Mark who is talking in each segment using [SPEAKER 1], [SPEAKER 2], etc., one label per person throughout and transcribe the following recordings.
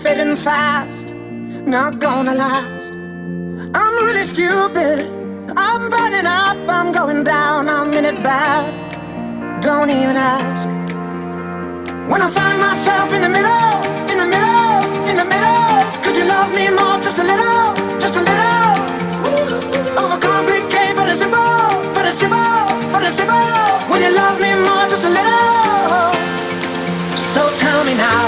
[SPEAKER 1] fading fast, not gonna last. I'm really stupid, I'm burning up, I'm going down, I'm in it bad. Don't even ask. When I find myself in the middle, in the middle, in the middle, could you love me more, just a little, just a little? Overcomplicate, but it's simple, but it's simple, but it's simple. Will you love me more, just a little? So tell me now,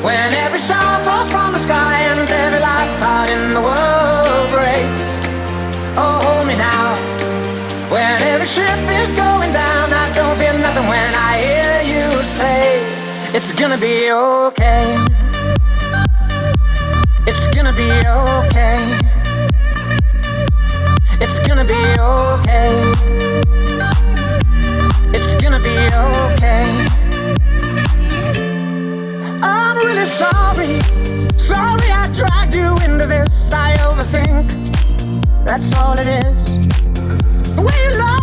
[SPEAKER 1] when every star falls from the sky and every last heart in the world breaks. Oh, hold me now, when every ship is going down, I don't feel nothing when I hear you say, it's gonna be okay. It's gonna be okay. It's gonna be okay. It's gonna be okay. I'm really sorry, sorry I dragged you into this. I overthink, that's all it is. The way you love